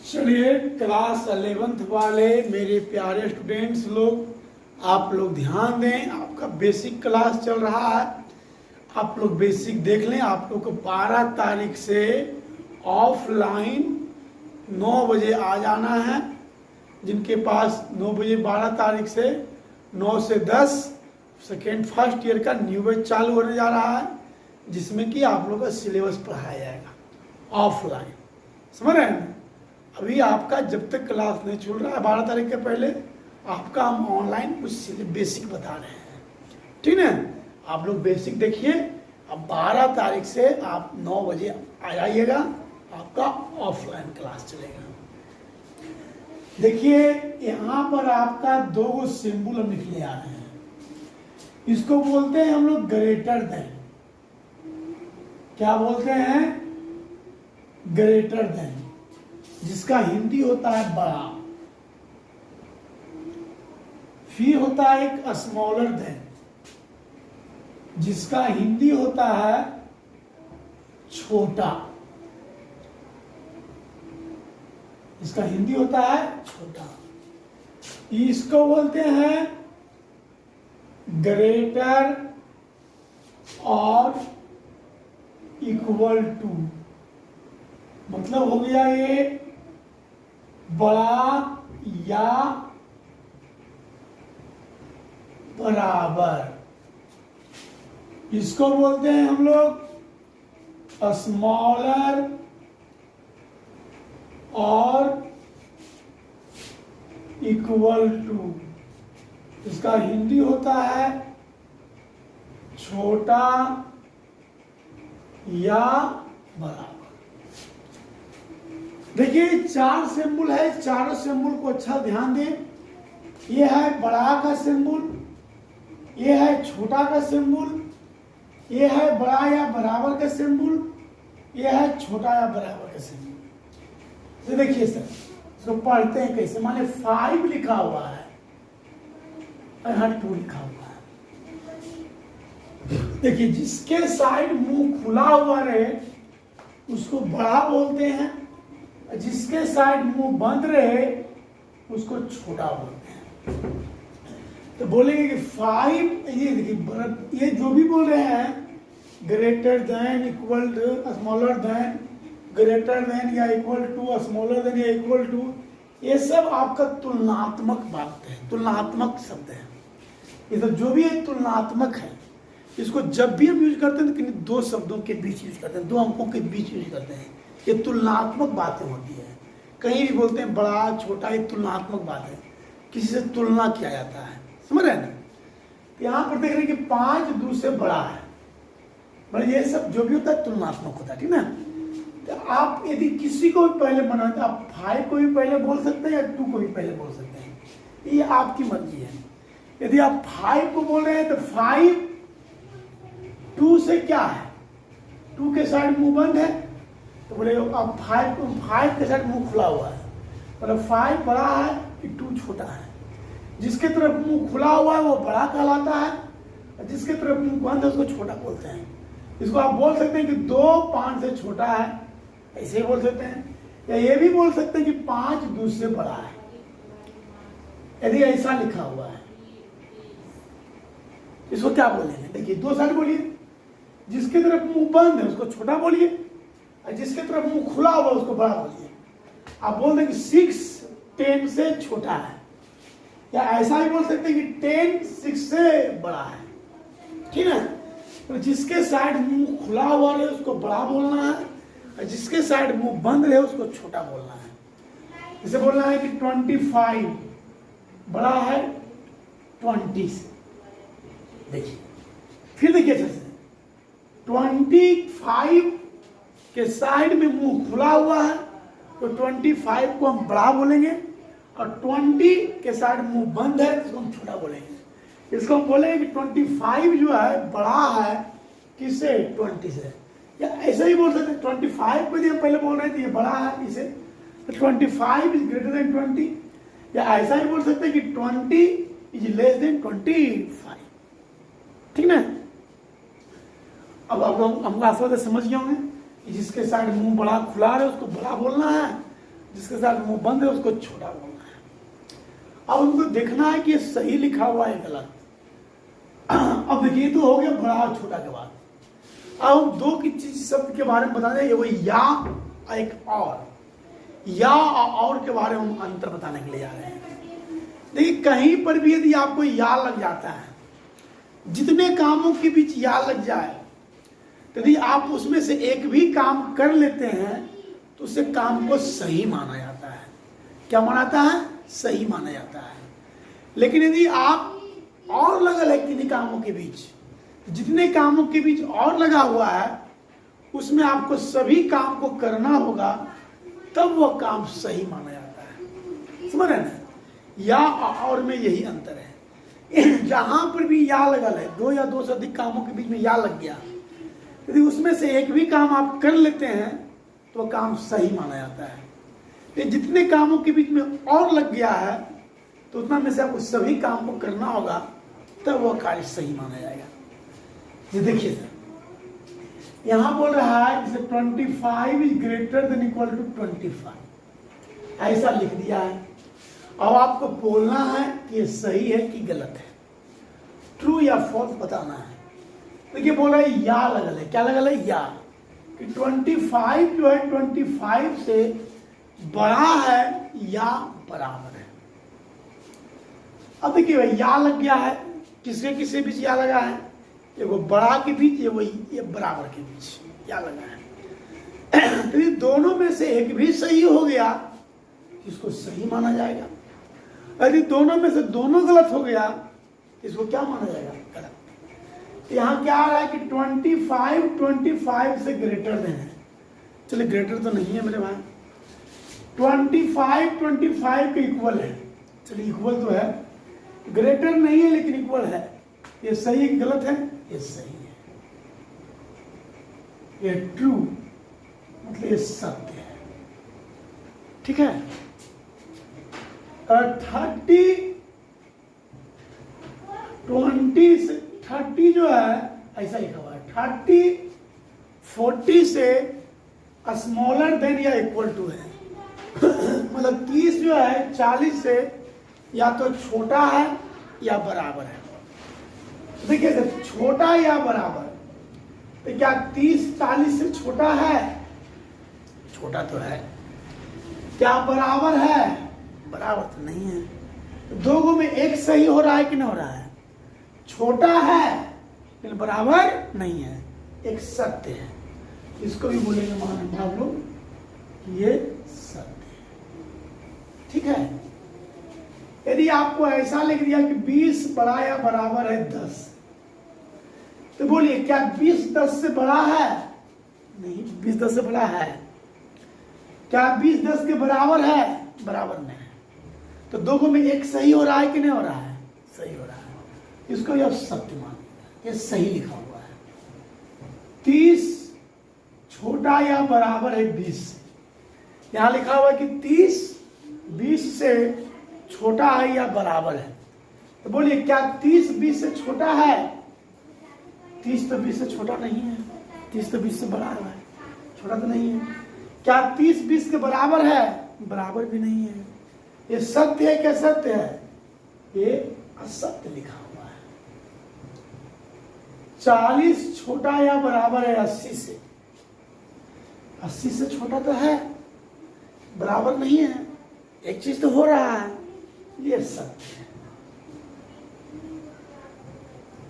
चलिए class 11th वाले मेरे प्यारे स्टूडेंट्स लोग, आप लोग ध्यान दें। आपका बेसिक क्लास चल रहा है, आप लोग बेसिक देख लें। आप लोग को 12 तारीख से ऑफलाइन 9 बजे आ जाना है। जिनके पास 9 बजे 12 तारीख से 9 से 10 फर्स्ट ईयर का न्यू बैच चालू होने जा रहा है, जिसमें कि आप लोग का सिलेबस पढ़ाया जाएगा ऑफलाइन। समझ रहे हैं? अभी आपका जब तक क्लास नहीं चल रहा है 12 तारीख के पहले, आपका हम ऑनलाइन कुछ बेसिक बता रहे हैं, ठीक है? आप लोग बेसिक देखिए। अब 12 तारीख से आप 9 बजे आ जाइएगा, आपका ऑफलाइन क्लास चलेगा। देखिए यहाँ पर आपका 2 सिंबल हम लिखने आ रहे हैं। इसको बोलते हैं हम लोग ग्रेटर देन। क्या बोलते हैं? ग्रेटर देन, जिसका हिंदी होता है बड़ा। फिर होता है एक स्मॉलर देन, जिसका हिंदी होता है छोटा। इसका हिंदी होता है छोटा। इसको बोलते हैं ग्रेटर और इक्वल टू। मतलब हो गया ये बड़ा या बराबर। इसको बोलते हैं हम लोग स्मॉलर और इक्वल टू। इसका हिंदी होता है छोटा या बराबर। देखिए 4 सिंबल है, चारों सिंबल को अच्छा ध्यान दें। ये है बड़ा का सिंबल, ये है छोटा का सिंबल, ये है बड़ा या बराबर का सिंबल, ये है छोटा या बराबर का सिंबल। तो देखिए सर, इसको पढ़ते हैं कैसे। माने 5 लिखा हुआ है और यहाँ 2 लिखा हुआ है। देखिए जिसके साइड मुंह खुला हुआ रहे उसको बड़ा बोलते हैं, जिसके साइड मुंह बंद रहे उसको छोटा बोलते हैं। तो बोलेंगे कि 5, ये देखिए ये जो भी बोल रहे हैं greater than, equal to, smaller than, greater than या इक्वल टू, स्मॉलर देन या इक्वल टू, ये सब आपका तुलनात्मक बात है, तुलनात्मक शब्द है। ये सब जो भी है तुलनात्मक है। इसको जब भी हम यूज करते हैं तो किन्हीं 2 शब्दों के बीच यूज करते हैं, 2 अंकों के बीच यूज करते हैं। ये तुलनात्मक बातें होती है। कहीं भी बोलते हैं बड़ा छोटा, ये तुलनात्मक बात है, किसी से तुलना किया जाता है। समझ रहे हैं ना? यहाँ पर देख रहे हैं कि 5 दूसरे बड़ा है, बड़ा। ये सब जो भी होता है तुलनात्मक होता है, ठीक ना? तो आप यदि किसी को भी पहले बनाते हैं, आप 5 को भी पहले बोल सकते हैं या 2 को भी पहले बोल सकते हैं, ये आपकी मर्जी है। यदि आप 5 को बोल रहे हैं तो 5 2 से क्या है? 2 के साइड मुंह बंद है तो बोले अब 5 के साइड मुंह खुला हुआ है। मतलब 5 बड़ा है कि 2 छोटा है। जिसके तरफ मुंह खुला हुआ है वो बड़ा कहलाता है, और जिसके तरफ मुंह बंद है उसको छोटा बोलते हैं। इसको आप बोल सकते हैं कि 2 5 से छोटा है, ऐसे ही बोल सकते हैं। या ये भी बोल सकते हैं कि 5 2 से बड़ा है, यदि ऐसा लिखा हुआ है। इसको क्या बोलेंगे? देखिए 2 साइड बोलिए। जिसके तरफ मुंह बंद है उसको छोटा बोलिए, और जिसके तरफ मुंह खुला हुआ उसको बड़ा बोलिए। आप बोल दें कि 6 10 से छोटा है, या ऐसा ही बोल सकते हैं कि 10 6 से बड़ा है, ठीक है? तो जिसके साइड मुंह खुला हुआ रहे उसको बड़ा बोलना है, और जिसके साइड मुंह बंद रहे उसको छोटा बोलना है। जैसे बोलना है कि 25 बड़ा है 20 से। देखिए फिर देखिए अच्छे से, 25 के साइड में मुंह खुला हुआ है तो 25 को हम बड़ा बोलेंगे, और 20 के साइड मुंह बंद है तो हम छोटा बोलेंगे। इसको हम बोलेंगे कि 25 जो है बड़ा है किससे? 20 से। या ऐसे ही बोल सकते हैं 25 को हम पहले बोल रहे थे ये बड़ा है इसे, तो 25 इज ग्रेटर देन 20। या ऐसा ही बोल सकते हैं कि 20 इज लेस देन 25, ठीक ना? अब हम आस्ते समझ गए होंगे कि जिसके साइड मुंह बड़ा खुला है उसको बड़ा बोलना है, जिसके साथ मुंह बंद है उसको छोटा बोलना है। अब उनको देखना है कि ये सही लिखा हुआ है गलत। अब देखिए तो हो गया बड़ा और छोटा के बाद। अब हम दो की चीज शब्द के बारे में बताने हैं, वो या और एक और। या और के बारे में हम अंतर बताने के लिए जा रहे हैं। देखिए कहीं पर भी यदि आपको या लग जाता है, जितने कामों के बीच या लग जाए, तो यदि आप उसमें से एक भी काम कर लेते हैं तो उसे काम को सही माना जाता है। क्या माना जाता है? सही माना जाता है। लेकिन यदि आप और लगा है किन्हीं कामों के बीच, जितने कामों के बीच और लगा हुआ है उसमें आपको सभी काम को करना होगा, तब वह काम सही माना जाता है। समझ रहे ना? या और में यही अंतर है। जहां पर भी या लगल है, दो या दो से अधिक कामों के बीच में या लग गया, यदि उसमें से एक भी काम आप कर लेते हैं तो वह काम सही माना जाता है। ये जितने कामों के बीच में और लग गया है तो उतना में से आपको सभी काम को करना होगा, तब वह कार्य सही माना जाएगा। ये देखिए सर, यहां बोल रहा है जैसे 25 is greater than equal to 25, ऐसा लिख दिया है। अब आपको बोलना है कि ये सही है कि गलत है, ट्रू या फॉल्स बताना है। देखिए बोल रहा है या लगल है। क्या लगल है? या कि 25 जो है 25 से बड़ा है या बराबर है। अब देखिए या लग गया है, किसके किसके बीच या लगा है? ये वो बड़ा के बीच, ये बराबर के बीच या लगा है। तो ये दोनों में से एक भी सही हो गया, इसको सही माना जाएगा। यदि दोनों में से दोनों गलत हो गया, इसको क्या माना जाएगा? गलत। यहाँ क्या आ रहा है कि 25 से ग्रेटर देन है। चलिए ग्रेटर तो नहीं है मेरे भाई, 25 के इक्वल है। चलिए इक्वल तो है, ग्रेटर नहीं है लेकिन इक्वल है। ये सही है कि गलत है? ये सही है, ये ट्रू, मतलब ये सत्य है। ठीक है। 30 जो है ऐसा लिखा हुआ है, 40 से स्मॉलर देन या इक्वल टू है। मतलब 30 जो है 40 से या तो छोटा है या बराबर है। देखिए सर, छोटा या बराबर, तो क्या 30 40 से छोटा है? छोटा तो है। क्या बराबर है? बराबर तो नहीं है। तो दो में एक सही हो रहा है कि नहीं हो रहा है? छोटा है लेकिन बराबर नहीं है, एक सत्य है। इसको भी बोलेंगे मान लो ये सत्य है। ठीक है। यदि आपको ऐसा लिख दिया कि 20 बड़ा या बराबर है 10, तो बोलिए क्या 20 10 से बड़ा है? नहीं, 20 10 से बड़ा है। क्या 20 10 के बराबर है? बराबर नहीं है। तो दो में एक सही हो रहा है कि नहीं हो रहा है? सही हो रहा है। इसको यह सत्य मान, ये सही लिखा हुआ है। 30 छोटा या बराबर है 20 से। यहां लिखा हुआ है कि 30 20 से छोटा है या बराबर है। तो बोलिए क्या 30 20 से छोटा है? 30 तो 20 से छोटा नहीं है, 30 तो 20 से बड़ा है, छोटा तो नहीं है। क्या 30 20 के बराबर है? बराबर भी नहीं है। ये सत्य है क्या सत्य है? ये असत्य लिखा हुआ है। 40 छोटा या बराबर है 80 से। 80 से छोटा तो है, बराबर नहीं है। एक चीज तो हो रहा है, ये सत्य है।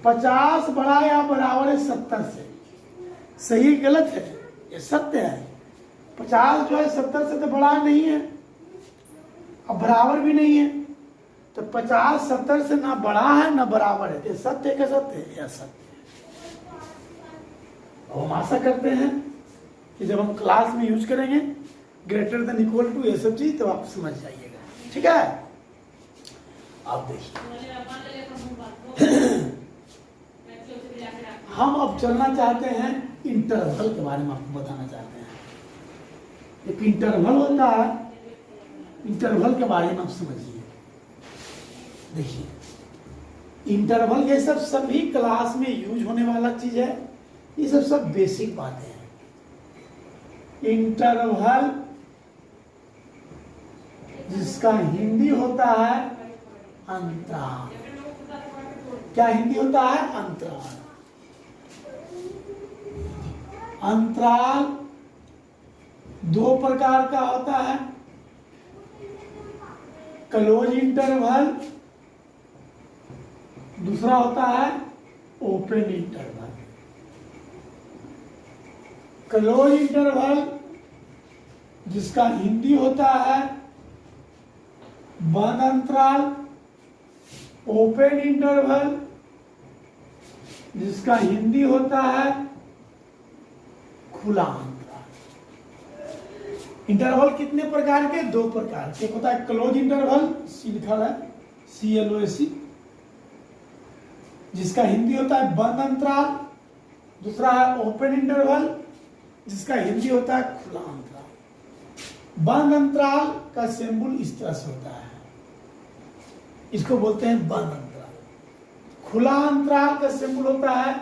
50 बड़ा या बराबर है 70 से। सही गलत है? ये सत्य है। 50 जो है 70 से तो बड़ा नहीं है और बराबर भी नहीं है। तो 50 70 से ना बड़ा है ना बराबर है। ये सत्य है क्या सत्य है? यह सत्य है। और हम आशा करते हैं कि जब हम क्लास में यूज करेंगे ग्रेटर देन इक्वल टू ये सब चीज, तो आप समझ जाइएगा। ठीक है। आप देखिए हम अब चलना चाहते हैं इंटरवल के बारे में, आपको बताना चाहते हैं। एक इंटरवल होता है, इंटरवल के बारे में आप समझिए। देखिए इंटरवल ये सब सभी क्लास में यूज होने वाला चीज है। ये सब बेसिक बातें हैं। इंटरवल जिसका हिंदी होता है अंतराल। क्या हिंदी होता है? अंतराल। अंतराल दो प्रकार का होता है, क्लोज इंटरवल, दूसरा होता है ओपन इंटरवल। क्लोज इंटरवल जिसका हिंदी होता है बंद अंतराल, ओपन इंटरवल जिसका हिंदी होता है खुला अंतराल। इंटरवल कितने प्रकार के? दो प्रकार के। एक होता है क्लोज इंटरवल, सी लिखा है, CLOSE, जिसका हिंदी होता है बंद अंतराल। दूसरा है ओपन इंटरवल जिसका हिंदी होता है खुला अंतराल। बंद अंतराल का सिंबल इस तरह से होता है, इसको बोलते हैं बंद अंतराल। खुला अंतराल का सिंबल होता है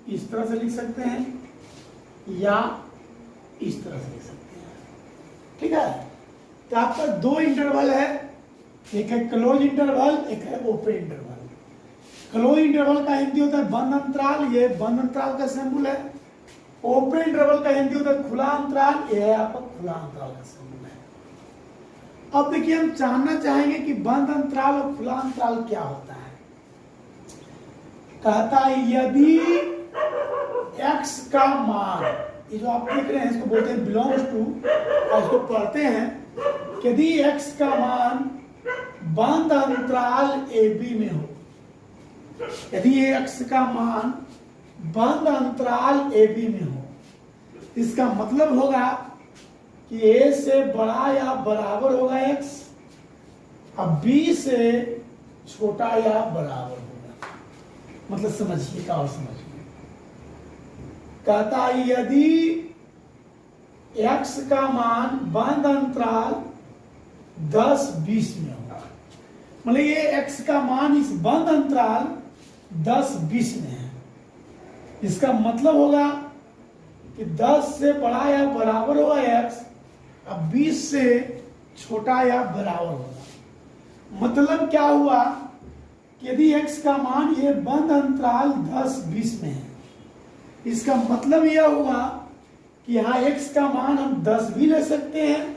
इस तरह से लिख सकते हैं या इस तरह से लिख सकते हैं। ठीक है, तो आपका दो इंटरवल है, एक है क्लोज इंटरवल, एक है ओपन इंटरवल। क्लोज इंटरवल का हिंदी होता है बंद अंतराल, ये बंद अंतराल का सिंबल है। ओपन इंटरवल का हिंदी होता है खुला अंतराल, ये है आपका खुला अंतराल का सिंबल है। अब देखिए, हम जानना चाहेंगे कि बंद अंतराल और खुला अंतराल क्या होता है। कहता है यदि x का मान, ये जो आप देख रहे हैं इसको बोलते हैं बिलोंग्स टू, और इसको पढ़ते हैं, यदि x का मान बंद अंतराल AB में हो, यदि ये x का मान बंद अंतराल AB में हो, इसका मतलब होगा कि A से बड़ा या बराबर होगा x, अब B से छोटा या बराबर होगा। मतलब समझिए का, और समझिए, कहता है यदि x का मान बंद अंतराल 10-20 में होगा, मतलब ये x का मान इस बंद अंतराल 10-20 में है, इसका मतलब होगा कि 10 से बड़ा या बराबर होगा x, अब 20 से छोटा या बराबर होगा। मतलब क्या हुआ कि यदि x का मान ये बंद अंतराल 10-20 में है, इसका मतलब यह हुआ कि यहाँ x का मान हम 10 भी ले सकते हैं,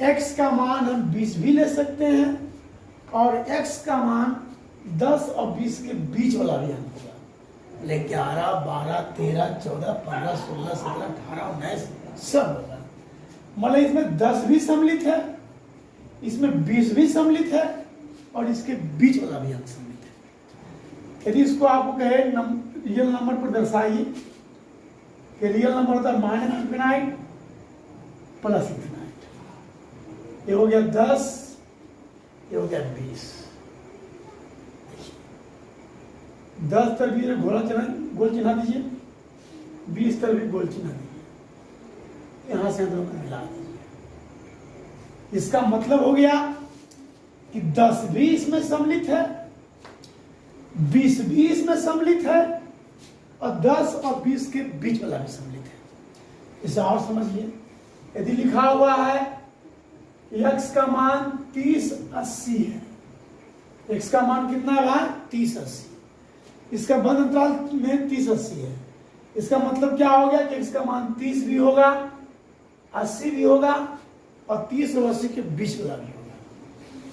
x का मान हम 20 भी ले सकते हैं, और x का मान 10 और 20 के बीच वाला भी अंक होगा। 11, 12, 13, 14, 15, 16, 17, 18, 19 सब होगा। मतलब इसमें 10 भी सम्मिलित है, इसमें 20 भी सम्मिलित है, और इसके बीच वाला भी अंक सम्मिलित है। यदि इसको आपको कहे रियल नंबर पर दर्शाइए, कि रियल नंबर होता है -∞ +∞। ये हो गया 10, ये हो गया 20। 10 तरफ भी गोल चिन्ह दीजिए, 20 तरफ भी गोल चिन्ह दीजिए, यहां से दोनों को मिला दीजिए। इसका मतलब हो गया कि 10 भी इसमें सम्मिलित है, 20 भी इसमें सम्मिलित है, और 10 और 20 के बीच वाला भी सम्मिलित है। इसे और समझिए, यदि लिखा हुआ है x का मान 30-80 है, x का मान कितना है भाई? 30-80। इसका बंद अंतराल में 30-80 है, इसका मतलब क्या हो गया कि x का मान 30 भी होगा, 80 भी होगा, और 30 और 80 के बीच वाला भी होगा।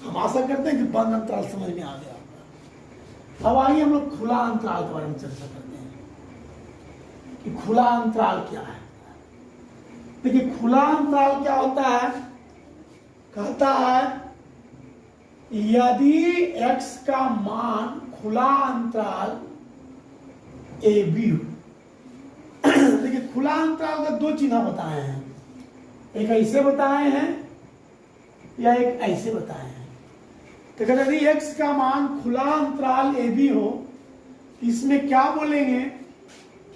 हम आशा करते हैं कि बंद अंतराल समझ में आ गया होगा। अब आइए हम लोग खुला अंतराल के बारे में चर्चा करते हैं कि खुला अंतराल क्या है। देखिए, खुला अंतराल क्या होता है? कहता है यदि x का मान खुला अंतराल AB हो। देखिए, खुला अंतराल का दो चिन्ह बताए हैं, एक ऐसे बताए हैं या एक ऐसे बताए हैं। तो यदि x का मान खुला अंतराल AB हो, इसमें क्या बोलेंगे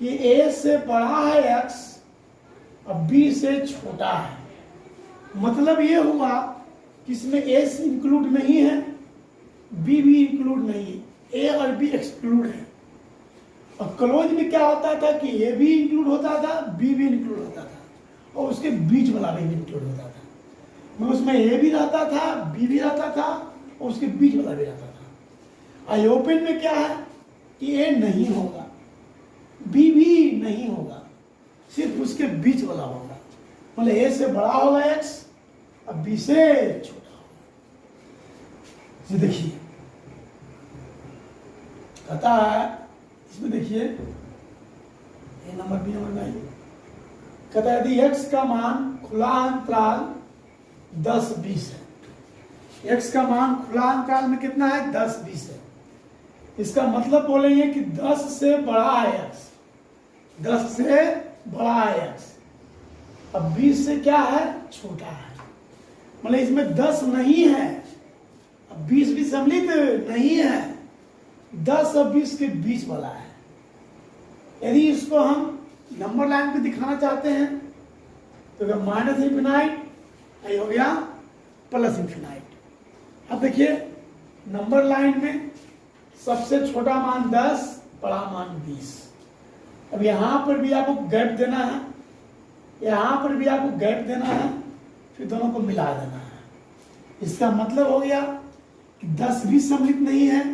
कि A से बड़ा है x और B से छोटा है। मतलब ये हुआ कि इसमें A इंक्लूड नहीं है, B भी इंक्लूड नहीं है, A और B एक्सक्लूड है। और क्लोज में क्या होता था कि A भी इंक्लूड होता था, B भी इंक्लूड होता था, और उसके बीच वाला भी इंक्लूड होता था। मतलब उसमें ए भी रहता था, बी भी रहता था और उसके बीच वाला भी रहता था। आई ओपन में क्या है कि ए नहीं होगा, बी भी नहीं होगा, सिर्फ उसके बीच वाला होगा। मतलब ए से बड़ा होगा एक्स और बी से छोटा होगा। ये देखिए कहता है, इसमें देखिए ए नंबर बी नंबर नहीं, कहता है यदि एक्स का मान खुला अंतराल 10-20 है, एक्स का मान खुला अंतराल में कितना है 10-20 है, इसका मतलब बोलेंगे कि 10 से बड़ा है एक्स, 10 से बड़ा है एक्स, अब 20 से क्या है छोटा है। मतलब इसमें 10 नहीं है, अब 20 भी सम्मिलित नहीं है, 10 और 20 के बीच वाला है। यदि इसको हम नंबर लाइन पे दिखाना चाहते हैं तो अगर माइनस इंफिनाइट ये हो गया प्लस इंफिनाइट। अब देखिए नंबर लाइन में सबसे छोटा मान 10, बड़ा मान 20। अब यहां पर भी आपको गैप देना है, यहां पर भी आपको गैप देना है, फिर दोनों को मिला देना है। इसका मतलब हो गया कि 10 भी सम्मिलित नहीं है,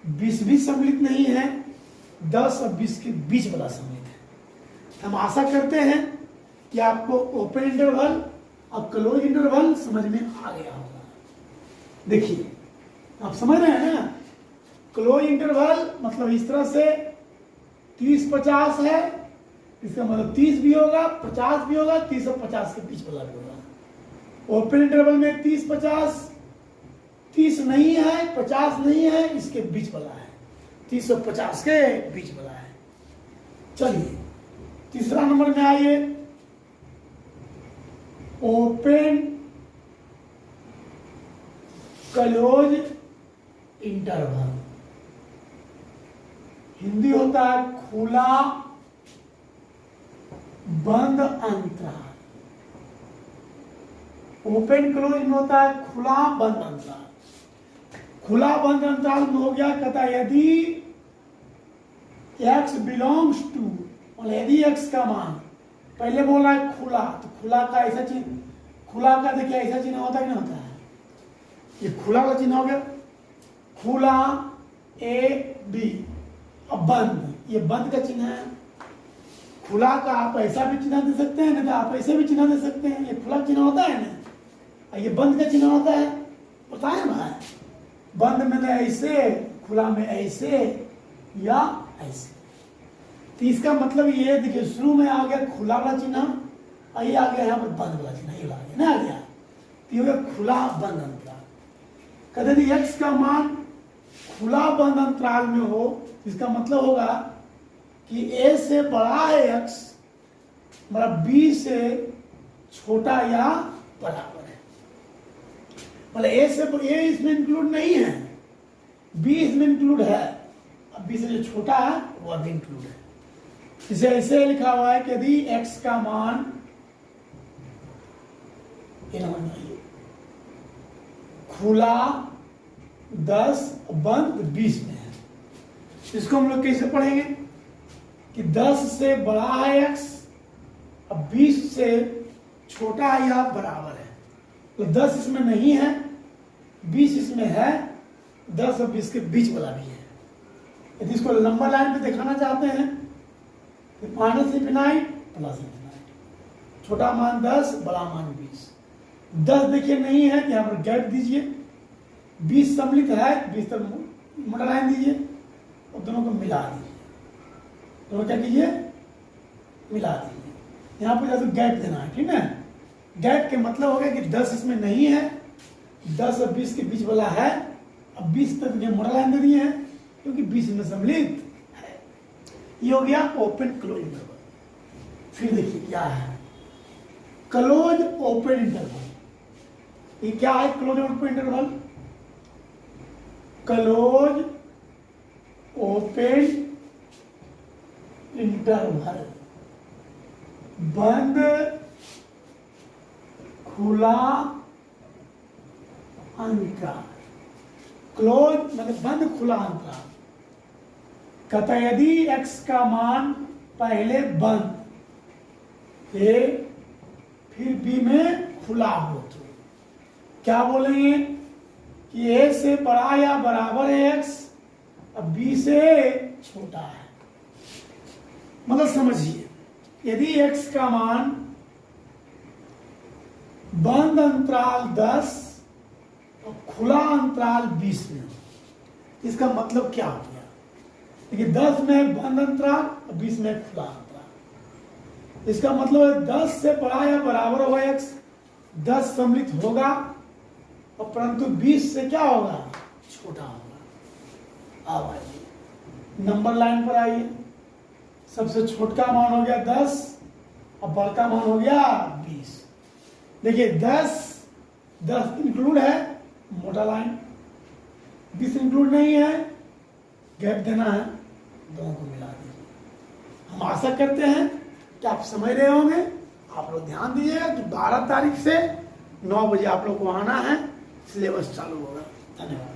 20 भी सम्मिलित नहीं है, 10 और 20 के बीच वाला सम्मिलित है। हम आशा करते हैं कि आपको ओपन इंटरवल और क्लोज इंटरवल समझ में आ गया होगा। देखिए आप समझ रहे हैं ना, क्लोज इंटरवल मतलब इस तरह से 30-50 है, इसका मतलब 30 भी होगा, 50 भी होगा, 30 और 50 के बीच वाला भी होगा। ओपन इंटरवल में 30-50, 30 नहीं है, 50 नहीं है, इसके बीच वाला है, 30 और 50 के बीच वाला है। चलिए तीसरा नंबर में आइए, ओपन क्लोज इंटरवल, हिंदी होता है खुला बंद अंतराल। ओपन क्लोज में होता है खुला बंद अंतराल। खुला बंद अंतराल में हो गया, कहता है यदि x बिलोंग्स टू, और यदि x का मान, पहले बोला है खुला, तो खुला का ऐसा चिन्ह, खुला का देखिए ऐसा चिन्ह होता है कि नहीं होता है, ये खुला का चिन्ह हो गया, खुला ए बी। अब बंद, ये बंद का चिन्ह है। खुला का आप ऐसा भी चिन्ह दे सकते हैं, नहीं तो आप ऐसे भी चिन्ह दे सकते हैं। ये खुला चिन्ह होता है ना, ये बंद का चिन्ह होता है, पता है भाई, बंद में ऐसे, खुला में ऐसे या ऐसे। तो इसका मतलब ये देखिए शुरू में आ गया खुला वाला चिन्ह, और ये आ गया यहाँ पर बंद वाला चिन्ह, ये आ गया ना, आ गया तो ये हो गया खुला बंद अंतराल। कहते यदि एक्स का मान खुला बंद अंतराल में हो, इसका मतलब होगा कि ए से बड़ा है एक्स, मतलब बी से छोटा या बराबर है। मतलब ए से, ए इसमें इंक्लूड नहीं है, बी इसमें इंक्लूड है, अब बी से जो छोटा है वो भी इंक्लूड है। इसे ऐसे लिखा हुआ है कि यदि x का मान, खुला 10 बंद 20 में है, इसको हम लोग कैसे पढ़ेंगे कि 10 से बड़ा है x, अब 20 से छोटा या बराबर है। तो 10 इसमें नहीं है, 20 इसमें है, 10 और 20 के बीच वाला भी है। यदि इसको लंबा लाइन पे दिखाना चाहते हैं तो माइनस इंफिनाइट प्लस इंफिनाइट, छोटा मान 10, बड़ा मान 20। 10 देखिए नहीं है तो यहाँ पर गैप दीजिए, 20 सम्मिलित है, 20 तक मोटा लाइन दीजिए और दोनों को मिला दीजिए। दोनों क्या कीजिए, मिला दीजिए। यहाँ पर जैसे गैप देना है, ठीक है। गैप के मतलब हो गया कि 10 इसमें नहीं है, 10 और 20 के बीच वाला है। अब 20 तक ये मोटा लाइन दे दिए हैं क्योंकि 20 में सम्मिलित है। ये हो गया ओपन क्लोज इंटरवल। फिर देखिए क्या है क्लोज ओपन इंटरवल। ये क्या है close open interval? Close open interval, बंद खुला अंतराल। क्लोज मतलब बंद खुला अंतराल। कहता यदि x का मान पहले बंद ए फिर b में खुला हो तो क्या बोलेंगे कि a से बड़ा या बराबर है x, अब b से छोटा है। मतलब समझिए, यदि x का मान बंद अंतराल 10 और खुला अंतराल 20 में हो, इसका मतलब क्या हो गया? देखिए 10 में बंद अंतराल और 20 में खुला अंतराल। इसका मतलब है 10 से बड़ा या बराबर होगा x, 10 सम्मिलित होगा, और परंतु 20 से क्या होगा? छोटा होगा। अब आइए नंबर लाइन पर आइए। सबसे छोटा मान हो गया 10 और बड़का मान हो गया 20। देखिए 10 इंक्लूड है, मोटा लाइन, 20 इंक्लूड नहीं है, गैप देना है, दोनों को मिला दीजिए। हम आशा करते हैं कि आप समझ रहे होंगे। आप लोग ध्यान दीजिएगा कि 12 तारीख से 9 बजे आप लोग को आना है, सिलेबस चालू होगा। धन्यवाद।